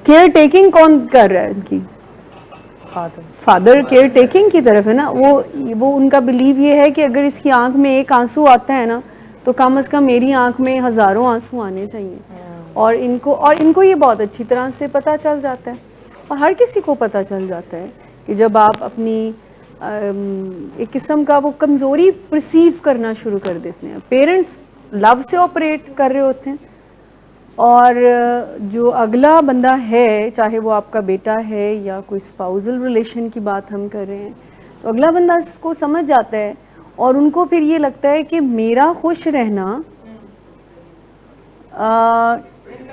Care taking کون کر رہا ہے ان کی؟ فادر کیئر ٹیکنگ کی طرف ہے نا. وہ ان کا بلیو یہ ہے کہ اگر اس کی آنکھ میں ایک آنسو آتا ہے نا تو کم از کم میری آنکھ میں ہزاروں آنسو آنے چاہیے. اور ان کو یہ بہت اچھی طرح سے پتہ چل جاتا ہے, اور ہر کسی کو پتہ چل جاتا ہے کہ جب آپ اپنی ایک قسم کا وہ کمزوری پرسیو کرنا شروع کر دیتے ہیں. پیرنٹس لو سے آپریٹ کر رہے ہوتے ہیں, اور جو اگلا بندہ ہے, چاہے وہ آپ کا بیٹا ہے یا کوئی اسپاؤزل ریلیشن کی بات ہم کر رہے ہیں, تو اگلا بندہ اس کو سمجھ جاتا ہے, اور ان کو پھر یہ لگتا ہے کہ میرا خوش رہنا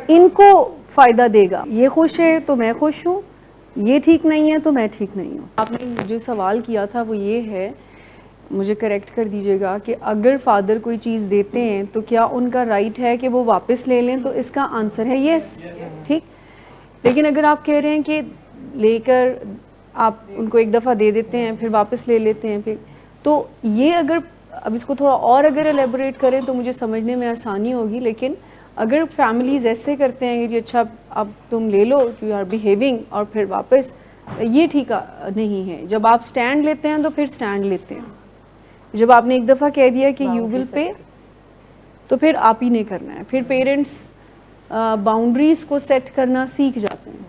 ان کو فائدہ دے گا. یہ خوش ہے تو میں خوش ہوں, یہ ٹھیک نہیں ہے تو میں ٹھیک نہیں ہوں. آپ نے جو سوال کیا تھا وہ یہ ہے, مجھے کریکٹ کر دیجیے گا, کہ اگر فادر کوئی چیز دیتے ہیں تو کیا ان کا رائٹ ہے کہ وہ واپس لے لیں؟ تو اس کا آنسر ہے یس. ٹھیک. لیکن اگر آپ کہہ رہے ہیں کہ لے کر آپ ان کو ایک دفعہ دے دیتے ہیں پھر واپس لے لیتے ہیں, پھر تو یہ اگر اب اس کو تھوڑا اور اگر الیبوریٹ کریں تو مجھے سمجھنے میں آسانی ہوگی. لیکن اگر فیملیز ایسے کرتے ہیں کہ جی اچھا اب تم لے لو, یو آر بیہیونگ, اور پھر واپس, یہ ٹھیک نہیں ہے. جب آپ سٹینڈ لیتے ہیں تو پھر سٹینڈ لیتے ہیں. جب آپ نے ایک دفعہ کہہ دیا کہ یو ول پے, تو پھر آپ ہی نے کرنا ہے. پھر پیرنٹس باؤنڈریز کو سیٹ کرنا سیکھ جاتے ہیں,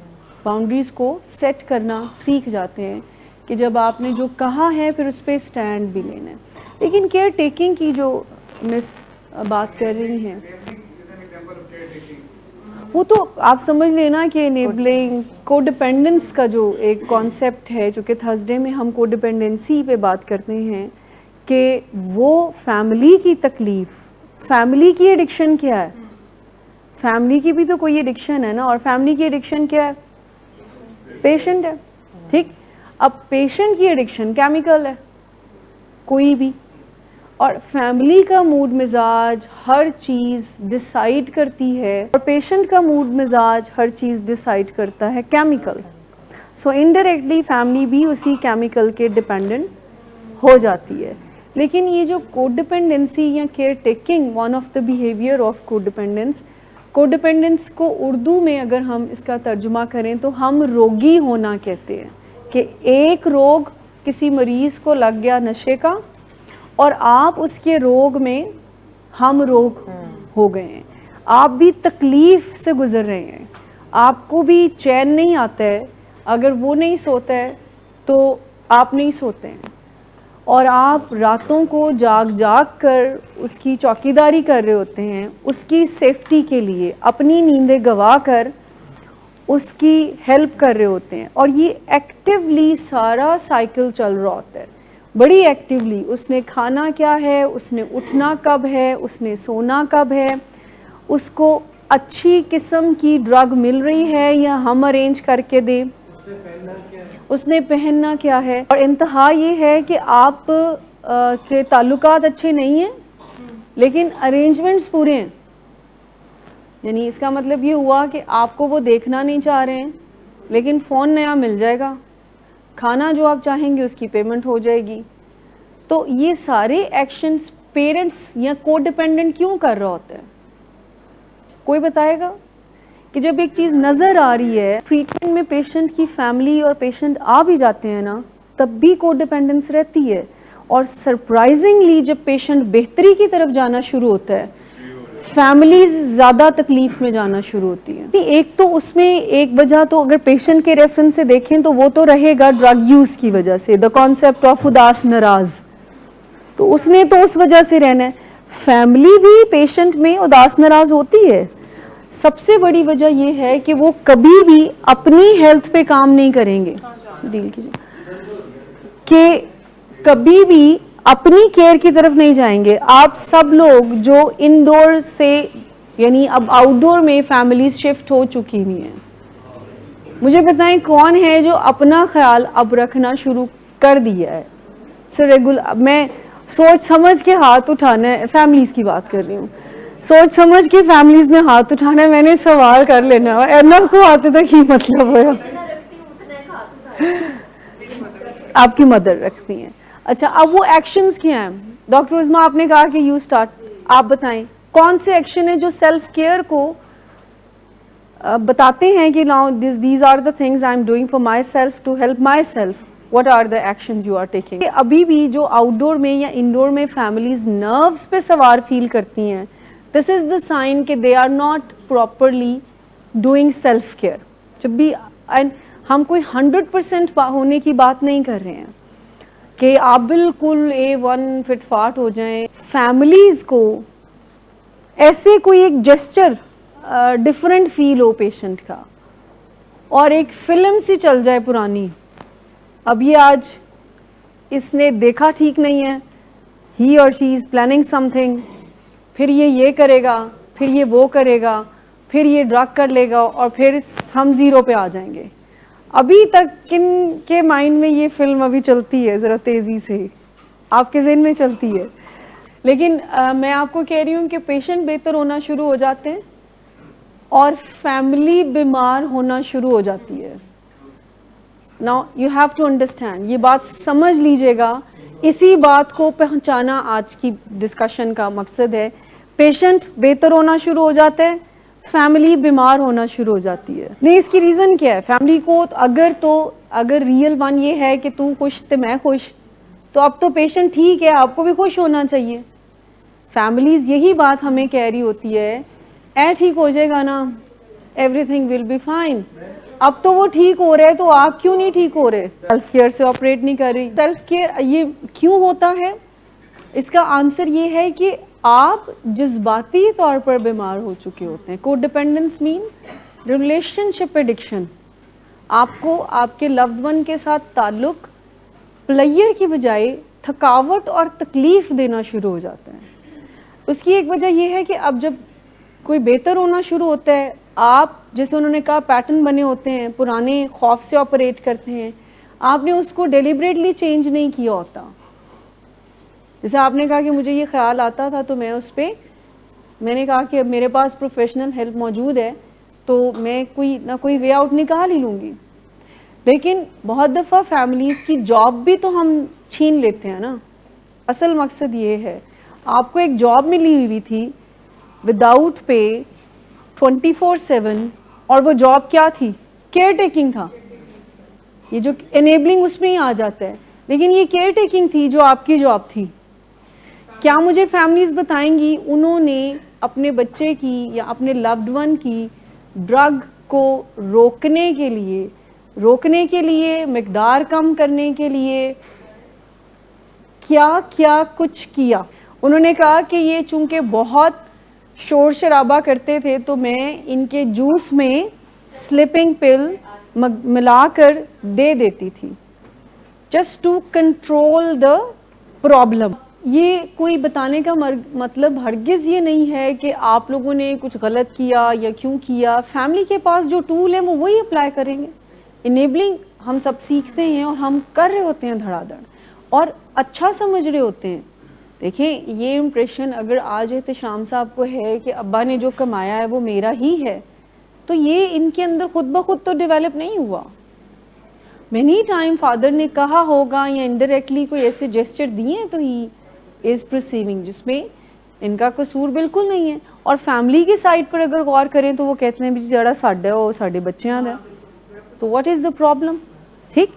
باؤنڈریز کو سیٹ کرنا سیکھ جاتے ہیں کہ جب آپ نے جو کہا ہے پھر اس پہ سٹینڈ بھی لینا ہے. لیکن کیئر ٹیکنگ کی جو مس بات کر رہی ہیں, وہ تو آپ سمجھ لینا کہ انیبلنگ کو ڈیپینڈنس کا جو ایک کانسیپٹ ہے, جو کہ تھرسڈے میں ہم کو ڈیپینڈنسی پہ بات کرتے ہیں, کہ وہ فیملی کی تکلیف, فیملی کی ایڈکشن کیا ہے؟ فیملی کی بھی تو کوئی ایڈکشن ہے نا, اور فیملی کی ایڈکشن کیا ہے؟ پیشنٹ ہے. ٹھیک. اب پیشنٹ کی ایڈکشن کیمیکل ہے کوئی بھی, اور فیملی کا موڈ مزاج ہر چیز ڈیسائیڈ کرتی ہے, اور پیشنٹ کا موڈ مزاج ہر چیز ڈیسائیڈ کرتا ہے کیمیکل. سو انڈائریکٹلی فیملی بھی اسی کیمیکل کے ڈیپینڈنٹ ہو جاتی ہے. لیکن یہ جو کو ڈیپینڈنسی یا care taking, one of the behaviour of کو ڈیپینڈنس کو اردو میں اگر ہم اس کا ترجمہ کریں تو ہم روگی ہونا کہتے ہیں, کہ ایک روگ کسی مریض کو لگ گیا نشے کا, اور آپ اس کے روگ میں ہم روگ ہو گئے ہیں. آپ بھی تکلیف سے گزر رہے ہیں, آپ کو بھی چین نہیں آتا ہے, اگر وہ نہیں سوتا ہے تو آپ نہیں سوتے ہیں, اور آپ راتوں کو جاگ جاگ کر اس کی چوکیداری کر رہے ہوتے ہیں, اس کی سیفٹی کے لیے اپنی نیندیں گوا کر اس کی ہیلپ کر رہے ہوتے ہیں. اور یہ ایکٹیولی سارا سائیکل چل رہا ہوتا ہے, بڑی ایکٹیولی. اس نے کھانا کیا ہے, اس نے اٹھنا کب ہے, اس نے سونا کب ہے, اس کو اچھی قسم کی ڈرگ مل رہی ہے یا ہم ارینج کر کے دیں, اس نے پہننا کیا ہے. اور انتہا یہ ہے کہ آپ کے تعلقات اچھے نہیں ہیں لیکن ارینجمنٹس پورے ہیں. یعنی اس کا مطلب یہ ہوا کہ آپ کو وہ دیکھنا نہیں چاہ رہے ہیں لیکن فون نیا مل جائے گا, کھانا جو آپ چاہیں گے اس کی پیمنٹ ہو جائے گی. تو یہ سارے ایکشنز پیرنٹس یا کو ڈیپینڈنٹ کیوں کر رہا ہوتا ہے؟ کوئی بتائے گا؟ کہ جب ایک چیز نظر آ رہی ہے, ٹریٹمنٹ میں پیشنٹ کی فیملی اور پیشنٹ آ بھی جاتے ہیں نا, تب بھی کو ڈیپینڈنس رہتی ہے. اور سرپرائزنگلی جب پیشنٹ بہتری کی طرف جانا شروع ہوتا ہے, فیملیز زیادہ تکلیف میں جانا شروع ہوتی ہیں. ایک تو اس میں ایک وجہ تو اگر پیشنٹ کے ریفرنس سے دیکھیں تو وہ تو رہے گا ڈرگ یوز کی وجہ سے, دا کانسیپٹ آف اداس ناراض, تو اس نے تو اس وجہ سے رہنا ہے. فیملی بھی پیشنٹ میں اداس ناراض ہوتی ہے. سب سے بڑی وجہ یہ ہے کہ وہ کبھی بھی اپنی ہیلتھ پہ کام نہیں کریں گے, ڈیل کیجیے, کہ کبھی بھی اپنی کیئر کی طرف نہیں جائیں گے. آپ سب لوگ جو انڈور سے, یعنی اب آؤٹ ڈور میں فیملیز شفٹ ہو چکی ہوئی ہیں, مجھے بتائیں کون ہے جو اپنا خیال اب رکھنا شروع کر دیا ہے؟ میں سوچ سمجھ کے ہاتھ اٹھانا ہے, فیملیز کی بات کر رہی ہوں, سوچ سمجھ کے فیملیز نے ہاتھ اٹھانا ہے, میں نے سوال کر لینا ہے, ایرنا کو آتے تک ہی مطلب ہوا آپ کی مدر رکھتی ہیں. اچھا, اب وہ ایکشنز کیا ہیں؟ ڈاکٹر عظمیٰ آپ نے کہا کہ یو سٹارٹ, آپ بتائیں کون سے ایکشن ہیں جو سیلف کیئر کو بتاتے ہیں کہ now these are the things I'm doing for myself to help myself. What are the actions you are taking? ابھی بھی جو آؤٹ ڈور میں یا انڈور میں فیملیز نروز پہ سوار فیل کرتی ہیں, دس از دا سائن کہ they are not properly doing self care. جب بھی ہم کوئی 100% ہونے کی بات نہیں کر رہے ہیں کہ آپ بالکل A1 فٹ فاٹ ہو جائیں. فیملیز کو ایسے کوئی ایک جسچر ڈفرینٹ فیل ہو پیشنٹ کا, اور ایک فلم سی چل جائے پرانی, اب یہ آج اس نے دیکھا ٹھیک نہیں ہے, ہی اور شی از پلاننگ سم تھنگ, پھر یہ کرے گا, پھر یہ وہ کرے گا, پھر یہ ڈرگ کر لے گا, اور پھر ہم زیرو پہ آ جائیں گے. ابھی تک کن کے مائنڈ میں یہ فلم ابھی چلتی ہے, ذرا تیزی سے آپ کے ذہن میں چلتی ہے. لیکن میں آپ کو کہہ رہی ہوں کہ پیشنٹ بہتر ہونا شروع ہو جاتے ہیں اور فیملی بیمار ہونا شروع ہو جاتی ہے. Now you have to understand, یہ بات سمجھ لیجئے گا, اسی بات کو پہنچانا آج کی ڈسکشن کا مقصد ہے. پیشنٹ بہتر ہونا شروع ہو جاتا ہے, فیملی بیمار ہونا شروع ہو جاتی ہے. نہیں, اس کی ریزن کیا ہے؟ فیملی کو اگر ریئل ون یہ ہے کہ تو خوش تو میں خوش, تو اب تو پیشنٹ ٹھیک ہے, آپ کو بھی خوش ہونا چاہیے. فیملیز یہی بات ہمیں کہہ رہی ہوتی ہے, ٹھیک ہو جائے گا نا, everything will be fine. اب تو وہ ٹھیک ہو رہے, تو آپ کیوں نہیں ٹھیک ہو رہے؟ سیلف کیئر سے آپریٹ نہیں کر رہی. سیلف کیئر یہ کیوں ہوتا ہے؟ اس کا آنسر یہ ہے کہ آپ جذباتی طور پر بیمار ہو چکے ہوتے ہیں. کو ڈیپینڈنس مین ریلیشن شپ ایڈکشن. آپ کو آپ کے لوڈ ون کے ساتھ تعلق پلیئر کی بجائے تھکاوٹ اور تکلیف دینا شروع ہو جاتا ہے. اس کی ایک وجہ یہ ہے کہ اب جب کوئی بہتر ہونا شروع ہوتا ہے, آپ جیسے انہوں نے کہا پیٹرن بنے ہوتے ہیں, پرانے خوف سے آپریٹ کرتے ہیں, آپ نے اس کو ڈیلیبریٹلی چینج نہیں کیا ہوتا. جیسے آپ نے کہا کہ مجھے یہ خیال آتا تھا, تو میں نے کہا کہ اب میرے پاس پروفیشنل ہیلپ موجود ہے, تو میں کوئی نہ کوئی وے آؤٹ نکال ہی لوں گی. لیکن بہت دفعہ فیملیز کی جاب بھی تو ہم چھین لیتے ہیں نا. اصل مقصد یہ ہے, آپ کو ایک جاب ملی ہوئی تھی وداؤٹ پے 24/7, اور وہ جاب کیا تھی؟ کیئر ٹیکنگ تھا. یہ جو انیبلنگ اس میں ہی آ جاتا ہے, لیکن یہ کیئر ٹیکنگ تھی جو آپ کی جاب تھی. کیا مجھے فیملیز بتائیں گی انہوں نے اپنے بچے کی یا اپنے لوڈ ون کی ڈرگ کو روکنے کے لیے مقدار کم کرنے کے لیے کیا کچھ کیا؟ انہوں نے کہا کہ یہ چونکہ بہت شور شرابہ کرتے تھے, تو میں ان کے جوس میں سلیپنگ پل ملا کر دے دیتی تھی, just to control the problem. یہ کوئی بتانے کا مطلب ہرگز یہ نہیں ہے کہ آپ لوگوں نے کچھ غلط کیا یا کیوں کیا. فیملی کے پاس جو ٹول ہے وہ وہی اپلائی کریں گے. انیبلنگ ہم سب سیکھتے ہیں اور ہم کر رہے ہوتے ہیں دھڑا دھڑ, اور اچھا سمجھ رہے ہوتے ہیں. دیکھیں, یہ امپریشن اگر آج احتشام صاحب کو ہے کہ ابا نے جو کمایا ہے وہ میرا ہی ہے, تو یہ ان کے اندر خود بخود تو ڈیولپ نہیں ہوا. مینی ٹائم فادر نے کہا ہوگا یا انڈائریکٹلی کوئی ایسے جیسچر دیے ہیں, تو ہی از پرسیونگ, جس میں ان کا قصور بالکل نہیں ہے. اور فیملی کی سائڈ پر اگر غور کریں تو وہ کہتے ہیں بھی جڑا ساڈا وہ ساڈے بچیاں دا, تو واٹ از دا پرابلم؟ ٹھیک,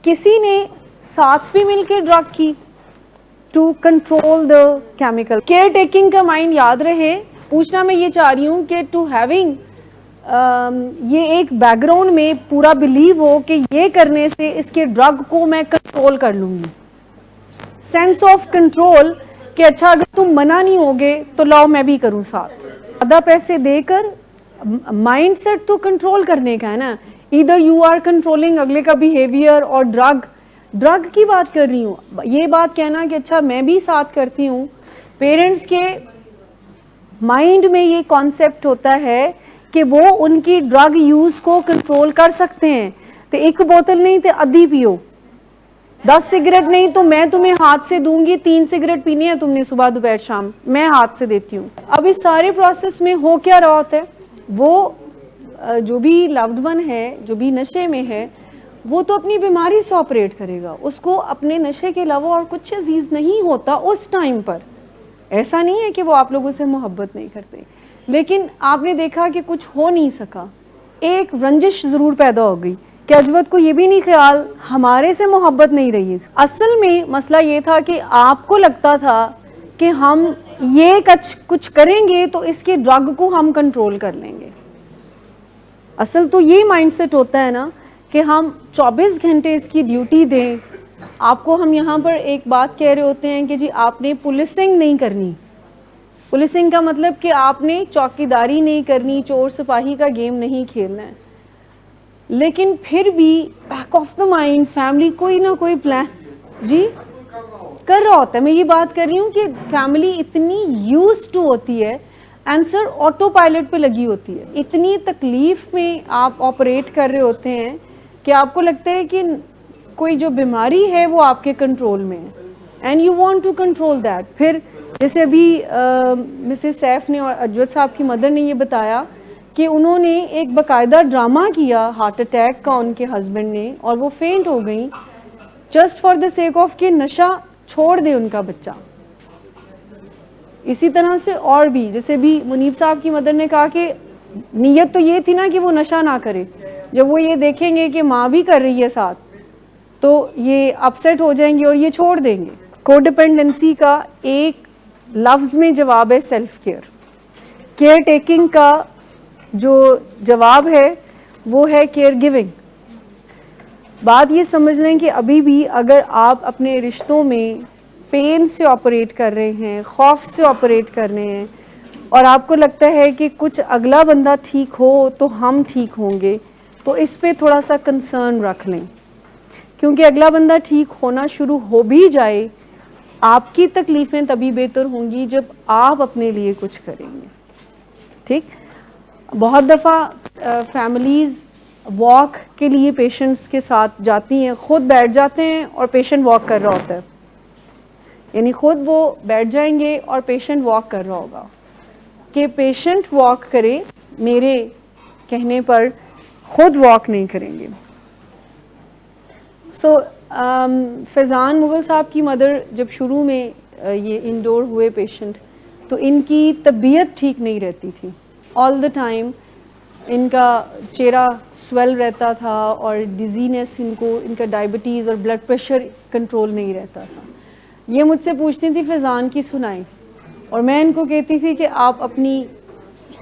کسی نے ساتھ بھی مل کے ڈرگ کی to control the chemical. Care taking کا مائنڈ یاد رہے. پوچھنا میں یہ چاہ رہی ہوں کہ ٹو ہیونگ یہ ایک بیک گراؤنڈ میں پورا بلیو ہو کہ یہ کرنے سے اس کے ڈرگ کو میں کنٹرول کر لوں گی. سینس آف کنٹرول کہ اچھا اگر تم منع نہیں ہوگے تو لاؤ میں بھی کروں ساتھ. زیادہ پیسے دے کر مائنڈ سیٹ تو کنٹرول کرنے کا ہے نا. ادھر یو آر کنٹرولنگ اگلے کا بیہیویئر, اور ڈرگ کی بات کر رہی ہوں. یہ بات کہنا کہ اچھا میں بھی ساتھ کرتی ہوں. پیرنٹس کے مائنڈ میں یہ کانسیپٹ ہوتا ہے کہ وہ ان کی ڈرگ یوز کو کنٹرول کر سکتے ہیں. تو ایک بوتل نہیں تو ادھی پیو, 10 سگریٹ نہیں تو میں تمہیں ہاتھ سے دوں گی, 3 سگریٹ پینی ہے تم نے صبح دوپہر شام, میں ہاتھ سے دیتی ہوں. اب اس سارے پروسیس میں ہو کیا رہا ہوتا ہے, وہ جو بھی لوڈ ون ہے, جو بھی نشے میں ہے, وہ تو اپنی بیماری سے آپریٹ کرے گا. اس کو اپنے نشے کے علاوہ اور کچھ عزیز نہیں ہوتا اس ٹائم پر. ایسا نہیں ہے کہ وہ آپ لوگوں سے محبت نہیں کرتے, لیکن آپ نے دیکھا کہ کچھ ہو نہیں سکا, ایک رنجش ضرور پیدا ہو گئی کہ اجود کو یہ بھی نہیں خیال ہمارے سے محبت نہیں رہی. اصل میں مسئلہ یہ تھا کہ آپ کو لگتا تھا کہ ہم یہ کچھ کریں گے تو اس کے ڈرگ کو ہم کنٹرول کر لیں گے. اصل تو یہ مائنڈ سیٹ ہوتا ہے نا کہ ہم 24 گھنٹے اس کی ڈیوٹی دیں. آپ کو ہم یہاں پر ایک بات کہہ رہے ہوتے ہیں کہ جی آپ نے پولیسنگ نہیں کرنی. پولیسنگ کا مطلب کہ آپ نے چوکیداری نہیں کرنی, چور سپاہی کا گیم نہیں کھیلنا ہے. لیکن پھر بھی back of the mind family کوئی نہ کوئی پلان جی کر رہا ہوتا ہے. میں یہ بات کر رہی ہوں کہ فیملی اتنی یوز ٹو ہوتی ہے, آنسر آٹو پائلٹ پہ لگی ہوتی ہے, اتنی تکلیف میں آپ آپریٹ کر رہے ہوتے ہیں کہ آپ کو لگتا ہے کہ کوئی جو بیماری ہے وہ آپ کے کنٹرول میں ہے, and you want to control that. پھر جیسے ابھی مسز سیف نے اور اجود صاحب کی مدر نے یہ بتایا کہ انہوں نے ایک باقاعدہ ڈرامہ کیا ہارٹ اٹیک کا ان کے ہسبینڈ نے, اور وہ فینٹ ہو گئیں just for the sake of کہ نشہ چھوڑ دے ان کا بچہ. اسی طرح سے اور بھی, جیسے بھی منیب صاحب کی مدر نے کہا کہ نیت تو یہ تھی نا کہ وہ نشہ نہ کرے, جب وہ یہ دیکھیں گے کہ ماں بھی کر رہی ہے ساتھ تو یہ اپسیٹ ہو جائیں گے اور یہ چھوڑ دیں گے. کو ڈیپینڈنسی کا ایک لفظ میں جواب ہے سیلف کیئر. کیئر ٹیکنگ کا جو جواب ہے وہ ہے کیئر گیونگ. بات یہ سمجھ لیں کہ ابھی بھی اگر آپ اپنے رشتوں میں پین سے آپریٹ کر رہے ہیں, خوف سے آپریٹ کر رہے ہیں, اور آپ کو لگتا ہے کہ کچھ اگلا بندہ ٹھیک ہو تو ہم ٹھیک ہوں گے, تو اس پہ تھوڑا سا کنسرن رکھ لیں, کیونکہ اگلا بندہ ٹھیک ہونا شروع ہو بھی جائے آپ کی تکلیفیں تبھی بہتر ہوں گی جب آپ اپنے لیے کچھ کریں گے. ٹھیک, بہت دفعہ فیملیز واک کے لیے پیشنٹس کے ساتھ جاتی ہیں, خود بیٹھ جاتے ہیں اور پیشنٹ واک کر رہا ہوتا ہے, یعنی خود وہ بیٹھ جائیں گے اور پیشنٹ واک کر رہا ہوگا, کہ پیشنٹ واک کرے میرے کہنے پر, خود واک نہیں کریں گے. سو فیضان مغل صاحب کی مدر جب شروع میں یہ انڈور ہوئے پیشنٹ, تو ان کی طبیعت ٹھیک نہیں رہتی تھی. آل دا ٹائم ان کا چہرہ سویل رہتا تھا, اور ڈیزینس ان کا ڈائبٹیز اور بلڈ پریشر کنٹرول نہیں رہتا تھا. یہ مجھ سے پوچھتی تھی فیضان کی سنائیں, اور میں ان کو کہتی تھی کہ آپ اپنی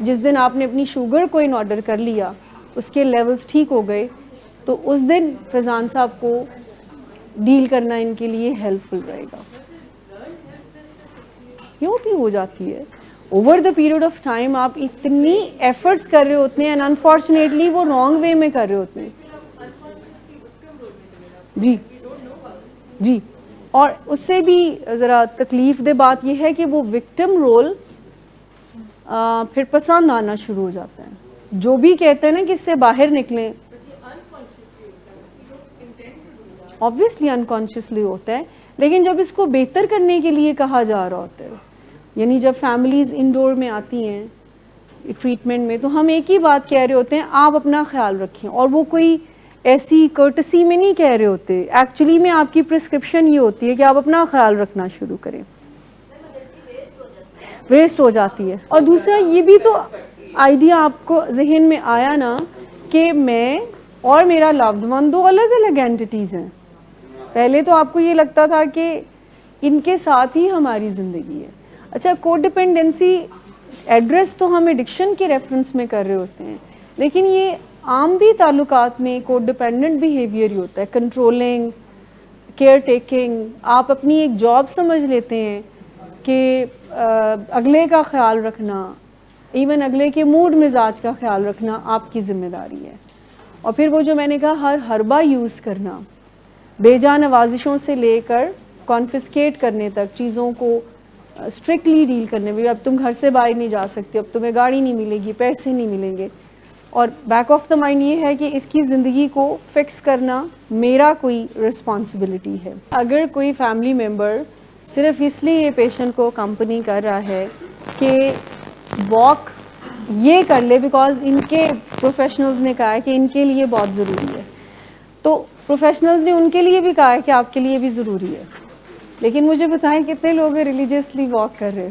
جس دن آپ نے اپنی شوگر کو ان آرڈر کر لیا, اس کے لیولز ٹھیک ہو گئے, تو اس دن فیضان صاحب کو ڈیل کرنا ان کے لیے ہیلپ فل رہے گا. کیوں بھی ہو جاتی ہے over the period of time, آپ اتنی ایفرٹس کر رہے ہوتے ہیں, اینڈ انفارچونیٹلی وہ رانگ وے میں کر رہے ہوتے ہیں. جی جی, اور اس سے بھی ذرا تکلیف دہ بات یہ ہے کہ وہ وکٹم رول پھر پسند آنا شروع ہو جاتا ہے. جو بھی کہتے ہیں نا کہ اس سے باہر نکلیں, obviously unconsciously ہوتا ہے, لیکن جب اس کو بہتر کرنے کے لیے کہا جا رہا ہوتا ہے, یعنی جب فیملیز انڈور میں آتی ہیں ٹریٹمنٹ میں, تو ہم ایک ہی بات کہہ رہے ہوتے ہیں, آپ اپنا خیال رکھیں. اور وہ کوئی ایسی کرٹسی میں نہیں کہہ رہے ہوتے, ایکچولی میں آپ کی پرسکرپشن یہ ہوتی ہے کہ آپ اپنا خیال رکھنا شروع کریں. ویسٹ ہو جاتی ہے. اور دوسرا یہ بھی تو آئیڈیا آپ کو ذہن میں آیا نا کہ میں اور میرا لوڈ ون دو الگ الگ اینٹیز ہیں. پہلے تو آپ کو یہ لگتا تھا کہ ان کے ساتھ ہی ہماری زندگی ہے. اچھا, کو ڈیپینڈنسی ایڈریس تو ہم ایڈکشن کے ریفرنس میں کر رہے ہوتے ہیں, لیکن یہ عام بھی تعلقات میں کو ڈیپینڈنٹ بیہیویئر ہی ہوتا ہے. کنٹرولنگ, کیئر ٹیکنگ, آپ اپنی ایک جاب سمجھ لیتے ہیں کہ اگلے کا خیال رکھنا, ایون اگلے کے موڈ مزاج کا خیال رکھنا آپ کی ذمہ داری ہے. اور پھر وہ جو میں نے کہا ہر حربہ یوز کرنا, بے جا نوازشوں سے لے کر کانفسکیٹ کرنے تک, چیزوں کو اسٹرکٹلی ڈیل کرنے میں. اب تم گھر سے باہر نہیں جا سکتے, اب تمہیں گاڑی نہیں ملے گی, پیسے نہیں ملیں گے, اور بیک آف دا مائنڈ یہ ہے کہ اس کی زندگی کو فکس کرنا میرا کوئی رسپانسبلٹی ہے. اگر کوئی فیملی ممبر صرف اس لیے یہ پیشنٹ کو کمپنی کر رہا ہے کہ واک یہ کر لے بیکاز ان کے پروفیشنلز نے کہا ہے کہ ان کے لیے بہت ضروری ہے, تو پروفیشنلز نے ان کے لیے بھی کہا ہے کہ آپ کے لیے بھی ضروری ہے, لیکن مجھے بتائیں کتنے لوگ ریلیجیسلی واک کر رہے.